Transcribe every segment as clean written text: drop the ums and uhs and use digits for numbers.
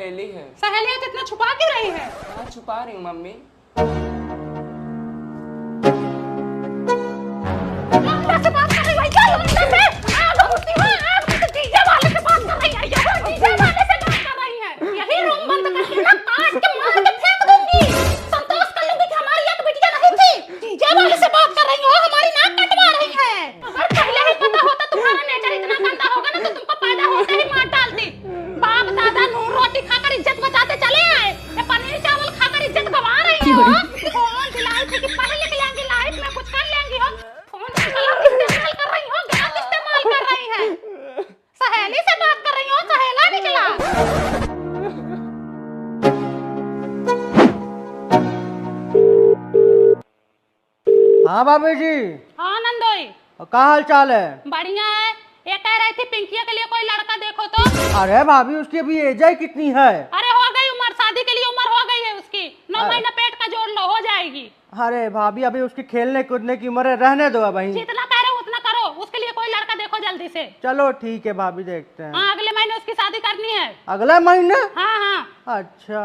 सहेली है। सहेली तो इतना छुपा क्यों रही है? हाँ छुपा रही हूँ मम्मी। से बात कर रही है क्या? डीजे वाले से बात कर रही है, डीजे वाले से बात कर रही है। यही रूम बंद करके ना काट के मार के फेंक दूंगी। संतोष कर लूंगी कि हमारी एक बिटिया नहीं थी। डीजे वाले से बात कर रही हो, हमारी नाक कटवा रही है। अगर पहले ही पता होता तुम्हारा नेचर इतना गंदा होगा ना तो तुमको पैदा होते ही मार डालती। बाप दादा नून रोटी खाकर इज्जत बचाते चले आए, ये पनीर चावल खाकर इज्जत गंवा रही हो। फोन दिलाई थी कि पढ़ लिख लेंगी, लाइफ में कुछ कर लेंगी हो। फोन गलत इस्तेमाल कर रही हो, गलत इस्तेमाल कर रही है। सहेली से बात कर रही हो, सहेला निकला। हाँ भाभी जी। हाँ नंदोई, क्या हाल चाल है? बढ़िया है। ये कह रही थी पिंकिया के लिए कोई लड़का देखो तो। अरे भाभी उसकी अभी एज ही कितनी है? अरे हो गई उम्र, शादी के लिए उम्र हो गई है उसकी। 9 महीना पेट का जोड़ लो, हो जाएगी। अरे भाभी अभी उसकी खेलने कूदने की उम्र है, रहने दो भाई। जितना कह रहे हो उतना करो, उसके लिए कोई लड़का देखो जल्दी से। चलो ठीक है भाभी, देखते हैं। हाँ अगले महीने उसकी शादी करनी है। अगला महीने? हाँ हाँ। अच्छा।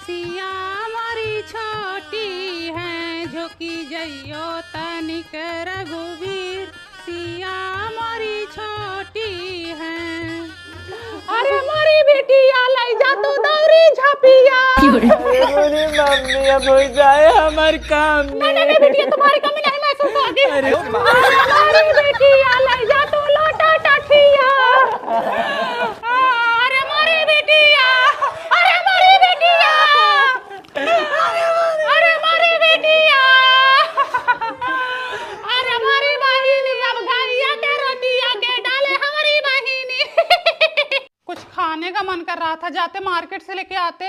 सिया हमारी छोटी है, झोंकी जइयो तनिक रघुवीर, सिया हमारी छोटी है। अरे हमारी बेटिया लाई जा तू दौरी झापिया। मेरी मम्मी अब हो जाए हमारे काम। नहीं बेटिया, तुम्हारी कमी नहीं महसूस होगी। हमारी बेटिया लाई जा तू लोटा टाठिया। अरे हमारी बेटिया, अरे हमारी बेटिया, अरे हमारी बेटिया, अरे हमारी बहिनी अब गैया के रोटिया के डाले हमारी बहिनी। कुछ खाने का मन कर रहा था, जाते मार्केट से लेके आते।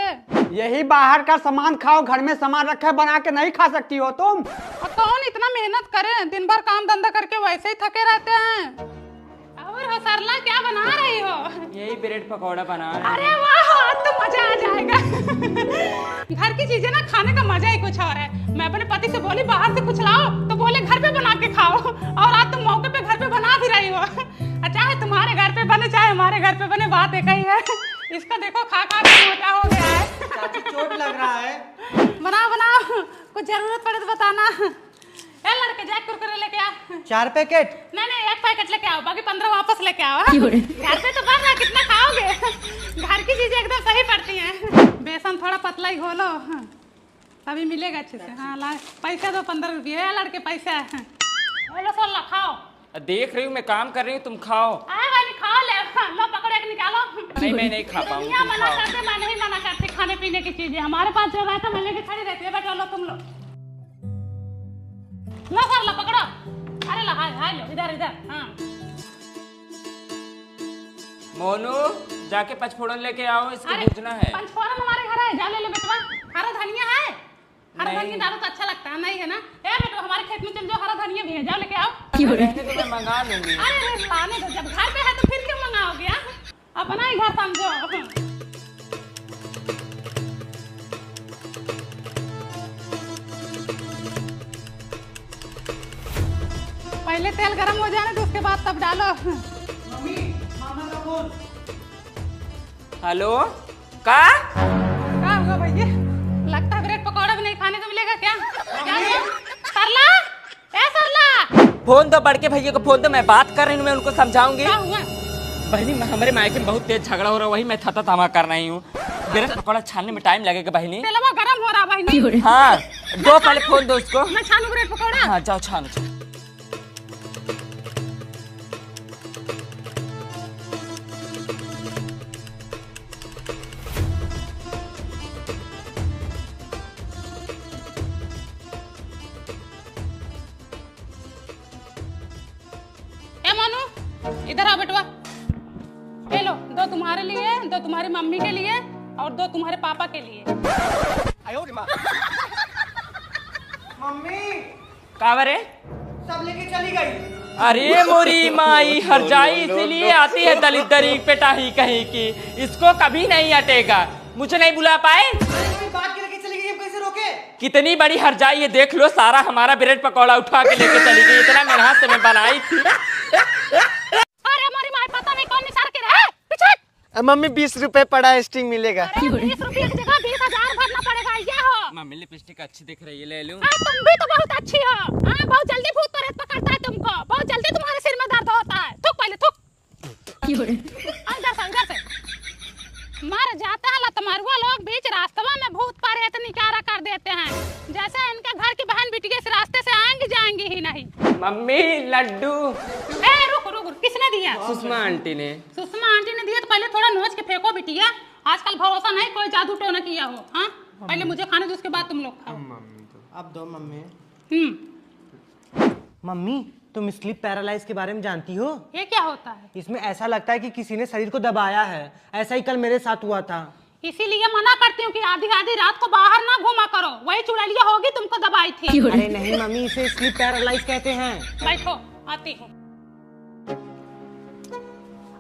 यही बाहर का सामान खाओ, घर में सामान रखा है, बना के नहीं खा सकती हो तुम? और कौन इतना मेहनत करे, दिन भर काम धंधा करके वैसे ही थके रहते हैं। और हो सरला, क्या बना रही हो? यही ब्रेड पकौड़ा बना रहे हैं। अरे वाह, आज तो मजा आ जाएगा। घर की चीजें ना खाने का मजा ही कुछ और है। मैं अपने पति से बोली बाहर से कुछ लाओ, तो बोले घर पे बना के खाओ। और आज तुम मौके पे घर पे बना भी रही हो। चाहे तुम्हारे घर पे बने चाहे हमारे घर पे बने, बात एक ही है। इसका देखो खा खा के मोटा हो गया है। चाची चोट लग रहा है। बनाओ बनाओ, कुछ जरूरत पड़े तो बताना। ए लड़के जा कुरकुरे लेके आ। 4 पैकेट? नहीं 1 पैकेट लेके आओ, बाकी 15 वापस लेके आओ। घर पे तो बन रहा, कितना खाओगे? घर की चीजें एकदम सही पड़ती हैं। बेसन थोड़ा पतला ही घोलो, तभी मिलेगा अच्छे से। हाँ ला, पैसा दो 15 रुपये। लड़के पैसा बोलो सोल्ला खाओ। देख रही हूँ मैं काम कर रही हूँ, तुम खाओ। खाओ ले, लो पकड़े के निकालो। नहीं मैं नहीं खा पाऊंगी, तुम मना खाओ। करते, मैं नहीं मना करती। खाने पीने की चीजें हमारे पास जो रहता मैं लेके खड़ी रहती है। बैठो लो तुम लोग, लो सर लो पकड़ो। अरे लो, हाय हाय लो, इधर इधर। हाँ मोनू जाके पचफोड़न लेके आओ, इसको भूजना है। पंचफोरन हमारे घर है, जाओ ले लो बेटवा। हरा धनिया है? हरा नहीं। धनिया डालो तो अच्छा लगता है, नहीं है ना? ए बेटवा हमारे खेत में चल जाओ, हरा धनिया भी है, जाओ लेके आओ। रहने दो, मैं मंगा लूंगी। अरे लाने दो, जब घर पे है तो फिर क्यों मंगाओगे? अपना ही घर समझो। पहले तेल गरम हो जाने तो उसके बाद तब डालो। मम्मी, मामा का फोन। हेलो का? क्या हुआ भैया? लगता है ब्रेड पकौड़ा भी नहीं खाने को मिलेगा क्या? क्या हुआ? सरला, ए सरला, फोन दो, बड़के भैया को फोन दो, मैं बात कर रही हूँ, मैं उनको समझाऊंगी। क्या हुआ? बहनी हमारे मायके में बहुत तेज झगड़ा हो रहा है, वही मैं थता थमा कर रही हूँ। ब्रेड पकौड़ा छानने में टाइम लगेगा बहनी। तेलवा गरम हो रहा बहनी। हाँ दो, पहले फोन दो उसको। मैं छानू ब्रेड पकौड़ा? हाँ जाओ छानो। इधर आओ बेटवा, ले लो। 2 तुम्हारे लिए, 2 तुम्हारी मम्मी के लिए और 2 तुम्हारे पापा के लिए। मम्मी कावरे सब लेके चली गई। अरे मोरी माई हर जाई, इसीलिए आती है दलित दरी पेटाही कहीं की, इसको कभी नहीं हटेगा। मुझे नहीं बुला पाए, बात के लेके चली गई, अब कैसे रोके? कितनी बड़ी हर जाई है, देख लो सारा हमारा ब्रेड पकौड़ा उठा के लेके चली गई। इतना मेहनत से मैं बनाई थी। अरे हमारी माँ पता नहीं कौन निसार के मम्मी 20 रुपए पड़ा है, स्टिंग मिलेगा। 20 रुपये की जगह 20,000 भरना पड़ेगा। ये हो मम्मी लिपस्टिक अच्छी दिख रही है, ले लूं? तुम भी तो बहुत अच्छी हो। बहुत जल्दी भूत प्रेत पकड़ता है तुमको, बहुत जल्दी तुम्हारे सिर में दर्द होता है। थूक पहले थूक। इधर से मर जाता है लतमरुआ लोग बीच रास्ते में भूत प्रेत निकारा कर देते हैं। जैसे इनके घर की बहन बिटिया इस रास्ते से आएंगी जाएंगी ही नहीं। मम्मी लड्डू। रुक रुक, किसने दिया? सुषमा आंटी ने। सुषमा आंटी ने दिया तो पहले थोड़ा नोच के फेंको बिटिया। आजकल भरोसा नहीं कोई जादू टोना किया हो। हाँ पहले मुझे खाने दो, उसके बाद तुम लोग खाओ। अब दो मम्मी। हम्म, मम्मी तुम स्लीप पैरालाइज के बारे में जानती हो? ये क्या होता है? इसमें ऐसा लगता है कि किसी ने शरीर को दबाया है। ऐसा ही कल मेरे साथ हुआ था। इसीलिए मना करती हूँ कि आधी आधी रात को बाहर ना घूमा करो। वही चुड़ैलिया होगी तुमको दबाई थी। अरे नहीं मम्मी, इसे स्लीप पैरालाइज कहते हैं। बैठो, आती हूँ।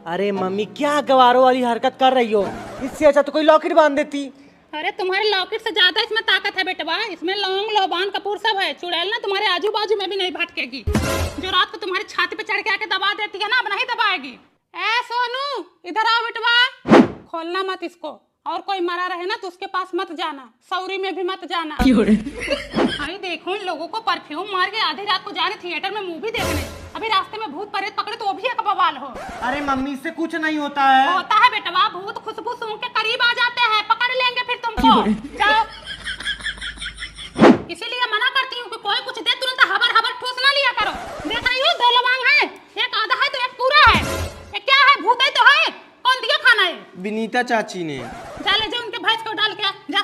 अरे मम्मी क्या गवारों वाली हरकत कर रही हो? इससे अच्छा तो कोई लॉकेट बांध देती। अरे तुम्हारे लॉकेट से ज्यादा इसमें ताकत है बेटवा। इसमें लौंग लोबान कपूर सब है। चुड़ैल ना तुम्हारे आजू बाजू में भी नहीं भटकेगी। जो रात को तुम्हारी छाती पे चढ़ के आके दबा देती है ना, अब नहीं दबाएगी। ए सोनू इधर आओ बेटवा। खोलना मत इसको, और कोई मरा रहे ना तो उसके पास मत जाना, सौरी में भी मत जाना। भाई देखो इन लोगों को परफ्यूम मार के आधी रात को जा रहे थिएटर में मूवी देखने, अभी रास्ते में भूत प्रेत पकड़े तो वो भी एक बवाल हो। अरे मम्मी इससे कुछ नहीं होता है। होता है बेटवा, भूत खुशबू सूंघ के करीब आ जाते हैं, पकड़ लेंगे फिर तुमको। जाओ। इसीलिए मना करती हूँ कि कोई कुछ दे तुरंत हबर हबर ठूस ना लिया करो। देख रही हो 2 लवांग है, एक आधा है तो एक पूरा है। ये क्या है? भूत ही तो है। कौन दिया खाना है? विनीता चाची ने। जा ले जा उनके भैंस को डाल के जा।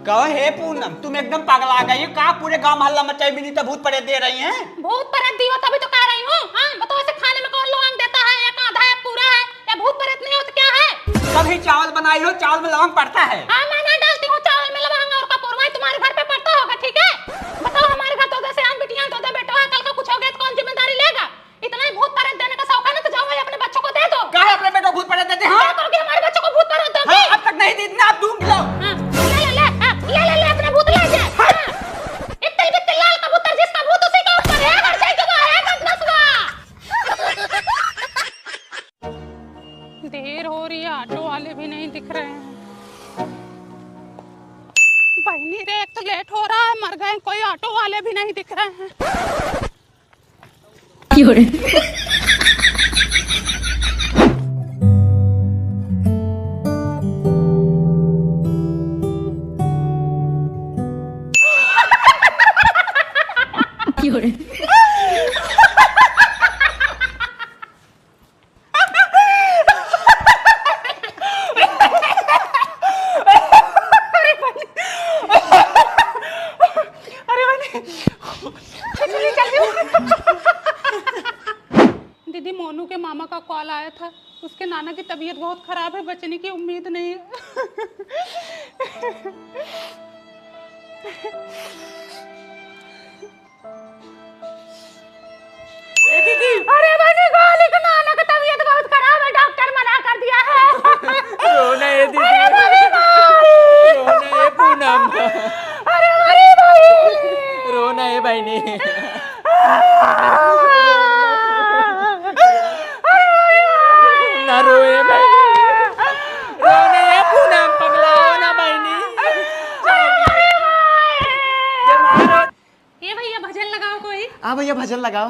कहो हे पूनम, तुम एकदम पगला गई हो। कहाँ पूरे गांव मोहल्ला मचाई विनीता भूत प्रेत दे रही हैं? भूत प्रेत दी हो तभी तो कह रही हूँ। हाँ बताओ, ऐसे खाने में कौन लौंग देता है? एक आधा है पूरा है। या भूत प्रेत नहीं हो तो क्या है? कभी चावल बनाई हो, चावल में लौंग पड़ता है? हाँ मैं ना डालती हूँ चावल में लौंग और कपूर। वही तुम्हारे घर पे पड़ता होगा, ठीक है? बताओ हमारे घर तो दो सियान बिटियां तो दो बेटो है, कल का कुछ हो गया तो कौन जिम्मेदारी लेगा? इतना ही भूत प्रेत देने का शौक है ना तो जाओ भाई अपने बच्चों को दे दो। कहा अपने बेटो भूत प्रेत देते हैं? क्या करोगे? हमारे बच्चों को भूत प्रेत दोगे? हाँ, अब तक नहीं दी, इतना आप दूंगी लो। ले अपने भूत ले जा। इत्तल बित्तल लाल कबूतर जिसका भूत उसी का ऊपर है। हर से जगह है बदनसवा। देर हो रही है, ऑटो वाले भी नहीं दिख रहे हैं। बहनी रे, एक तो लेट हो रहा है, मर गए, कोई ऑटो वाले भी नहीं दिख रहे हैं। दीदी मोनू के मामा का कॉल आया था, उसके नाना की तबीयत बहुत खराब है, बचने की उम्मीद नहीं है। अरे बनी गोली का नाना का तबीयत बहुत खराब है, डॉक्टर मना कर दिया है। रोना है दीदी। अरे बनी भाई। रोना है पूनम। अरे बनी भाई। रोना है बहनी। ना रोए बहनी, रोना है पूनम, पगला हो ना बहनी। ये भैया भजन लगाओ कोई। हाँ भैया भजन लगाओ।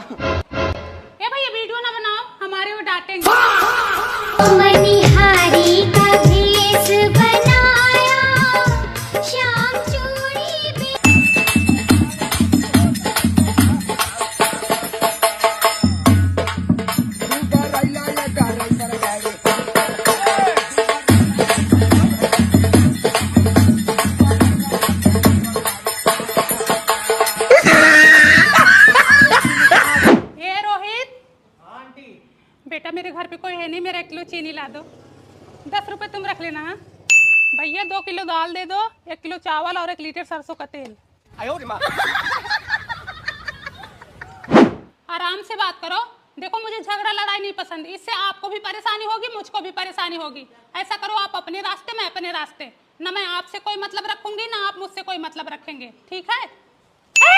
ये भैया वीडियो ना बनाओ, हमारे वो डांटेंगे। मनिहारी का भेष बनाया, श्याम चूड़ी भी। ये रोहित, बेटा मेरे घर पे कोई है नहीं, मेरा 1 किलो चीनी ला दो। 10 रुपए तुम रख लेना। हाँ भैया 2 किलो दाल दे दो, 1 किलो चावल और 1 लीटर सरसों का तेल। आराम से बात करो। देखो मुझे झगड़ा लड़ाई नहीं पसंद, इससे आपको भी परेशानी होगी, मुझको भी परेशानी होगी। ऐसा करो आप अपने रास्ते, मैं अपने रास्ते। ना मैं आपसे कोई मतलब रखूंगी ना आप मुझसे कोई मतलब रखेंगे, ठीक है?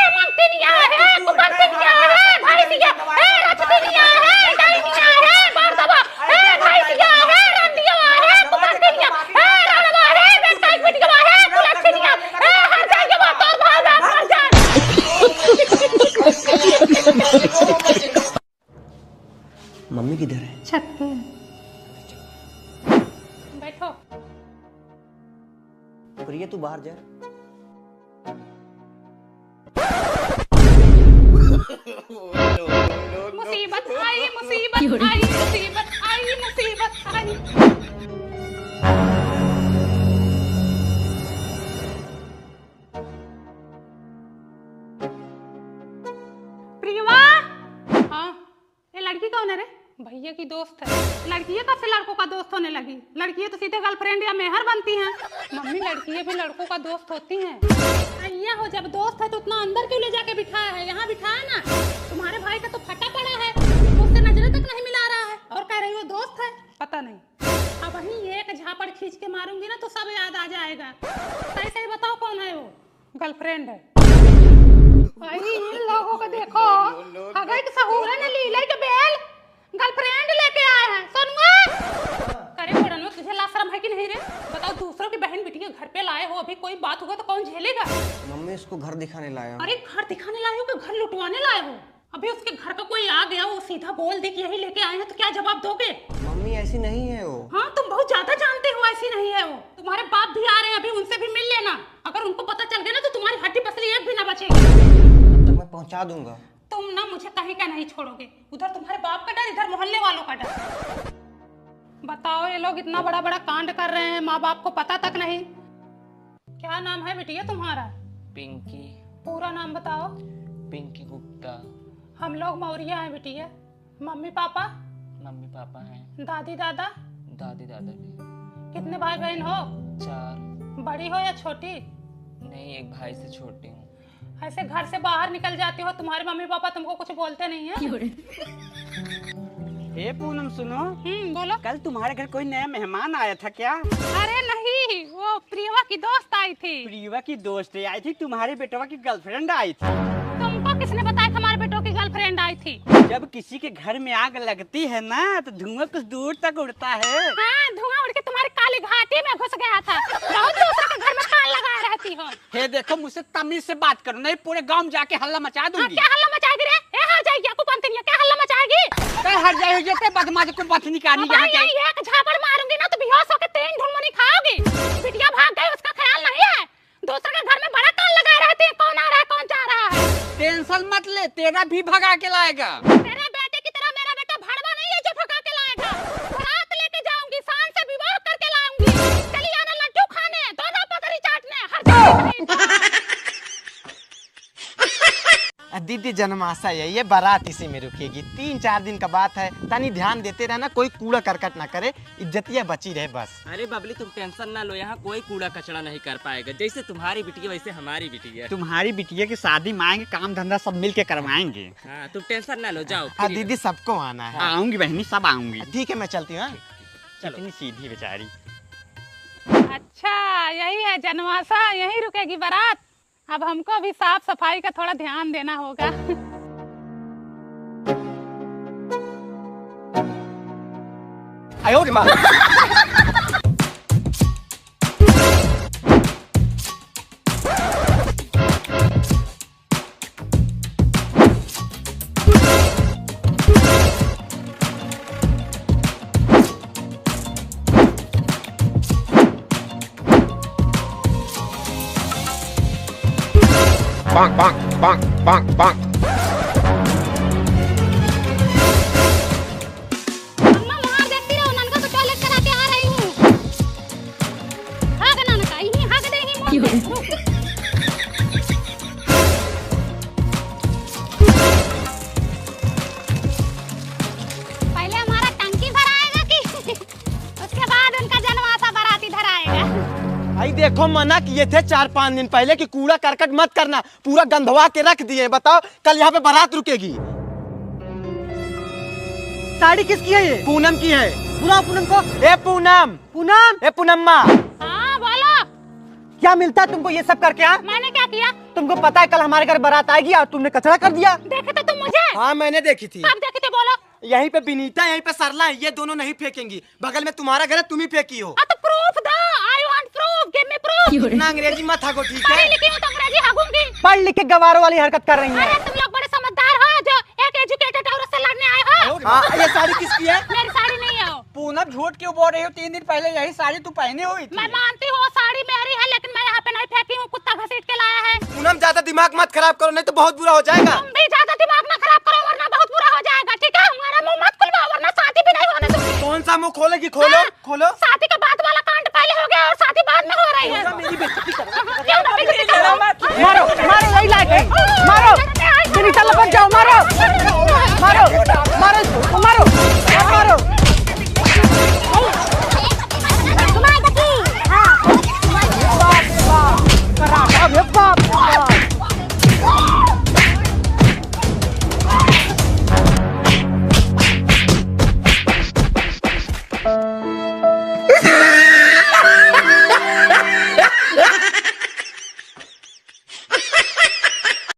मंगतिनिया है, कुबंतिनिया है, भाई दिया है, रचतिनिया है, डाइनिया है, बार दबा है, प्रिय तू बाहर जा। मुसीबत आई, मुसीबत आई, मुसीबत आई, मुसीबत आई। प्रियवा, हाँ, ये लड़की कौन है रे? भैया की दोस्त है। लड़की कब से लड़कों का दोस्त होने लगी? लड़की तो सीधे गर्लफ्रेंड या मेहर बनती हैं। मम्मी, लड़की भी लड़कों का दोस्त होती हैं। अय्या हो, जब दोस्त है तो उतना अंदर क्यों ले जाके बिठाया है? यहाँ बिठाया ना। तुम्हारे भाई का तो फटा पड़ा है, उससे नजरें तक नहीं मिला रहा है और कह रही हो दोस्त है। पता नहीं, अब वहीं एक झापड़ खींच के मारूंगी ना तो सब याद आ जाएगा। सही सही बताओ कौन है वो? गर्लफ्रेंड है। भाई इन लोगों को देखो, अगर के सहूर है ना लीला के बेल गर्लफ्रेंड लेके आए हैं। सुनवा करे पड़न में तुझे लाज शर्म है कि नहीं रे? बताओ, दूसरों की बहन बेटी के घर पे लाए हो, अभी कोई बात होगा तो कौन झेलेगा? मम्मी इसको घर दिखाने लाया हूं। अरे घर दिखाने लाए हो कि घर लुटवाने लाए हो? अभी उसके घर का कोई आ गया, वो सीधा बोल दे कि यही लेके आए हैं तो क्या जवाब दोगे? मम्मी ऐसी नहीं है वो। हाँ, तुम बहुत ज्यादा जानते हो, ऐसी नहीं है वो। तुम्हारे बाप भी आ रहे हैं, अभी उनसे भी मिल लेना। अगर उनको पता चल गया ना तो तुम्हारी हड्डी पसली एक भी ना बचेगी। तब तक मैं पहुंचा दूंगा। तुम ना मुझे कहीं का नहीं छोड़ोगे। उधर तुम्हारे बाप का डर, इधर मोहल्ले वालों का डर। बताओ, ये लोग इतना बड़ा बड़ा कांड कर रहे हैं, माँ बाप को पता तक नहीं। क्या नाम है बिटिया तुम्हारा? पिंकी। पूरा नाम बताओ। पिंकी गुप्ता। हम लोग मौर्या हैं बिटिया। Mummy papa? मम्मी पापा हैं। दादी दादा? दादी दादा भी। कितने भाई बहन हो? 4। बड़ी हो या छोटी? नहीं, एक भाई से छोटी हूँ। ऐसे घर से बाहर निकल जाती हो, तुम्हारे मम्मी पापा तुमको कुछ बोलते नहीं है? हे पूनम सुनो, बोलो। कल तुम्हारे घर कोई नया मेहमान आया था क्या? अरे नहीं, वो प्रियवा की दोस्त आई थी। प्रियवा की दोस्त आई थी, तुम्हारे बेटवा की गर्लफ्रेंड आई थी। तुमको किसने बताया हमारे बेटों की गर्लफ्रेंड आई थी? जब किसी के घर में आग लगती है ना तो धुआं कुछ दूर तक उड़ता है। हाँ, धुआं उड़ के तुम्हारी काली घाटी में घुस गया था। बहुत दूसरे के घर में कान लगाए रहती हो। हे देखो, मुझसे तमीज से बात करो, नहीं पूरे गांव में जाके हल्ला मचा दूंगी। क्या हल्ला मचाएगी रे? ए हर जाएगी आपको पंतनिया, क्या हल्ला मचाएगी? कहीं हट जाए ये बदमाश को बात निकालनी यहाँ के। एक झापड़ मारूंगी ना तो बेहोश होके 3 ढुलमुनी खाओगी। बिटिया भाग गई, उसका ख्याल नहीं है। दूसरे के घर में बड़ा कान लगाए रहती है, कौन आ रहा है कौन जा रहा है। टेंशन मत ले, तेरा भी भगा के लाएगा। तेरे बेटे की तरह मेरा बेटा भड़वा नहीं है जो भगा के लाएगा। बारात लेके जाऊंगी, शान से विवाह करके लाऊंगी। चली आना लड्डू खाने, दोनों पकड़ी चाटने, हर जगह। दीदी जन्माशा है, ये बारात इसी में रुकेगी। 3-4 दिन का बात है, तनी ध्यान देते रहना, कोई कूड़ा करकट ना करे, इज्जतिया बची रहे बस। अरे बबली, तुम टेंशन ना लो, यहाँ कोई कूड़ा कचरा नहीं कर पाएगा। जैसे तुम्हारी बिटिया वैसे हमारी बिटिया। तुम्हारी बिटिया की शादी में आएंगे, काम धंधा सब मिल के करवाएंगे। हाँ, तुम टेंशन ना लो, जाओ। हाँ दीदी, सबको आना है। आऊंगी बहनी, सब आऊंगी। ठीक है, मैं चलती हूँ। चलो। इतनी सीधी बेचारी। अच्छा, यही है जनवासा, यही रुकेगी बारात। अब हमको भी साफ सफाई का थोड़ा ध्यान देना होगा। आयो रे माँ। Bonk, bonk, bonk, bonk, bonk. अम्मा वहाँ देखती रहो, ननका को टॉयलेट करा के आ रही हूँ। भाग ननका, यहीं भाग दे ही मोड़ दे। पहले हमारा टंकी भराएगा कि उसके बाद उनका जनवासा बारात इधर आएगा। भाई देखो, मना किए थे 4-5 दिन पहले कि कूड़ा करकट मत करना, पूरा गंधवा के रख दिए। बताओ, कल यहाँ पे बारात रुकेगी। साड़ी किसकी है ये? पूनम की है। बुलाओ पूनम को। ए पूनम, पूनम, ए पूनम्मा, हाँ बोलो। क्या मिलता है तुमको ये सब करके? हाँ, मैंने क्या किया? तुमको पता है कल हमारे घर बारात आएगी और तुमने कचरा कर दिया। देखे तो तुम मुझे? हाँ मैंने देखी थी। कब देखे थे बोलो? यहीं पे विनीता, यहीं पे सरला है, ये दोनों नहीं फेंकेंगी। बगल में तुम्हारा घर है, तुम ही फेंकी हो। तो प्रूफ दो। I want proof, give me proof. ना अंग्रेजी मत हागो, ठीक है? पढ़ी लिखी हूँ तो अंग्रेजी हागूंगी। पढ़ लिख के गवारों वाली हरकत कर रही अरे है। तुम लोग बड़े समझदार हो जो एक एजुकेटेड औरत से लड़ने आए हो। हाँ, ये साड़ी किसकी है? मेरी साड़ी नहीं है वो। पूनम झूठ क्यों बोल रही हो? 3 दिन पहले यही साड़ी तू पहनी हुई थी। मैं मानती हूँ वो साड़ी मेरी है, लेकिन मैं यहाँ पे नहीं फेंकी हूँ, कुत्ता घसीट के लाया है। पूनम ज्यादा दिमाग मत खराब करो, नहीं तो बहुत बुरा हो जाएगा। तुम भी ज्यादा दिमाग ना खराब करो वरना बहुत बुरा हो जाएगा, ठीक है? हमारा मुंह मत खुलवाओ वरना शादी भी नहीं होने दूंगी। कौन सा मुंह खोलेगी? खोलो खोलो। शादी के बाद वाला कांड पहले हो गया और शादी बाद में हो रही है। मेरी बेइज्जती कर क्यों बेइज्जती कर रहे हो? मारो मारो, वही लायक है, मारो।